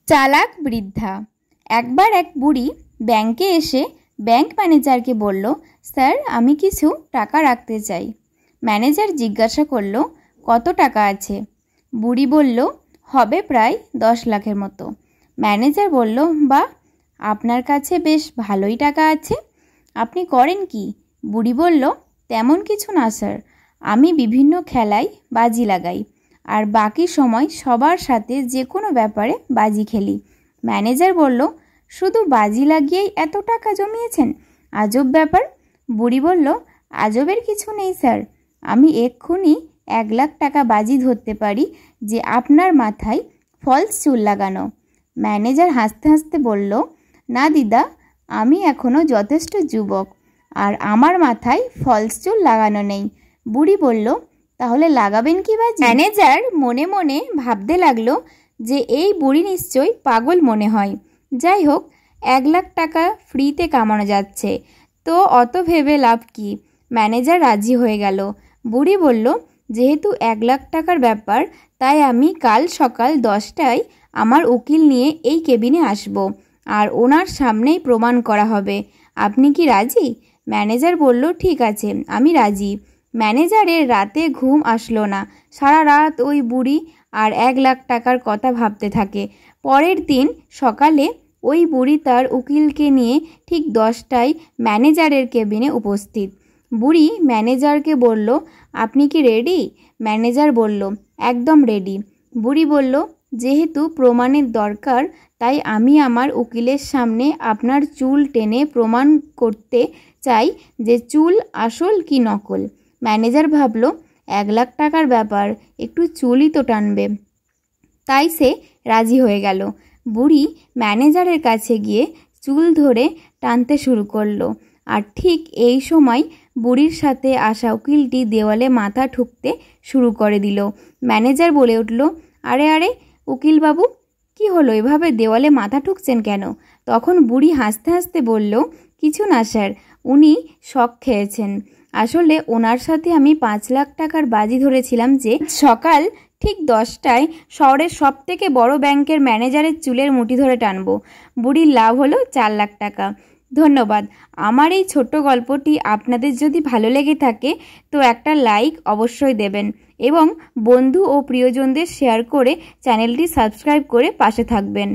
চালাক বৃদ্ধা। একবার এক বুড়ি ব্যাংকে এসে ব্যাংক ম্যানেজারকে বলল, স্যার আমি কিছু টাকা রাখতে চাই। ম্যানেজার জিজ্ঞাসা করল, কত টাকা আছে? বুড়ি বলল, হবে প্রায় 10 লাখের মতো। ম্যানেজার বলল, বাহ, আপনার কাছে বেশ ভালোই টাকা আছে। আপনি করেন কি? বুড়ি বলল, তেমন কিছু না স্যার, আমি বিভিন্ন খেলায় বাজি লাগাই আর বাকি সময় সবার সাথে যে কোনো ব্যাপারে বাজি খেলি। ম্যানেজার বলল, শুধু বাজি লাগিয়েই এত টাকা জমিয়েছেন? আজব ব্যাপার। বুড়ি বলল, আজবের কিছু নেই স্যার, আমি এক্ষুনি 1 লাখ টাকা বাজি ধরতে পারি যে আপনার মাথায় ফলস চুল লাগানো। ম্যানেজার হাসতে হাসতে বলল, না দিদা, আমি এখনও যথেষ্ট যুবক আর আমার মাথায় ফলস চুল লাগানো নেই। বুড়ি বলল, তাহলে লাগাবেন কি বাজি? ম্যানেজার মনে মনে ভাবতে লাগলো যে এই বুড়ি নিশ্চয়ই পাগল মনে হয়। যাই হোক, 1 লাখ টাকা ফ্রিতে কামানো যাচ্ছে, তো অত ভেবে লাভ কি। ম্যানেজার রাজি হয়ে গেল। বুড়ি বলল, যেহেতু 1 লাখ টাকার ব্যাপার, তাই আমি কাল সকাল 10টায় আমার উকিল নিয়ে এই কেবিনে আসব আর ওনার সামনেই প্রমাণ করা হবে। আপনি কি রাজি? ম্যানেজার বলল, ঠিক আছে, আমি রাজি। ম্যানেজারের রাতে ঘুম আসলো না। সারা রাত ওই বুড়ি আর 1 লাখ টাকার কথা ভাবতে থাকে। পরের দিন সকালে ওই বুড়ি তার উকিলকে নিয়ে ঠিক 10টায় ম্যানেজারের কেবিনে উপস্থিত। বুড়ি ম্যানেজারকে বলল, আপনি কি রেডি? ম্যানেজার বলল, একদম রেডি। বুড়ি বলল, যেহেতু প্রমাণের দরকার, তাই আমি আমার উকিলের সামনে আপনার চুল টেনে প্রমাণ করতে চাই যে চুল আসল কি নকল। ম্যানেজার ভাবল, 1 লাখ টাকার ব্যাপার, একটু চুলই তো টানবে। তাই সে রাজি হয়ে গেল। বুড়ি ম্যানেজারের কাছে গিয়ে চুল ধরে টানতে শুরু করলো। আর ঠিক এই সময় বুড়ির সাথে আসা উকিলটি দেওয়ালে মাথা ঠুকতে শুরু করে দিল। ম্যানেজার বলে উঠল, আরে আরে উকিলবাবু, কি হলো, এভাবে দেওয়ালে মাথা ঠুকছেন কেন? তখন বুড়ি হাসতে হাসতে বলল, কিছু না স্যার, উনি শক খেয়েছেন। আসলে ওনার সাথে আমি 5 লাখ টাকার বাজি ধরেছিলাম যে সকাল ঠিক 10টায় শহরের সবথেকে বড় ব্যাংকের ম্যানেজারের চুলের মুঠি ধরে টানবো। বুড়ির লাভ হলো 4 লাখ টাকা। ধন্যবাদ। আমার এই ছোট্ট গল্পটি আপনাদের যদি ভালো লেগে থাকে তো একটা লাইক অবশ্যই দেবেন এবং বন্ধু ও প্রিয়জনদের শেয়ার করে চ্যানেলটি সাবস্ক্রাইব করে পাশে থাকবেন।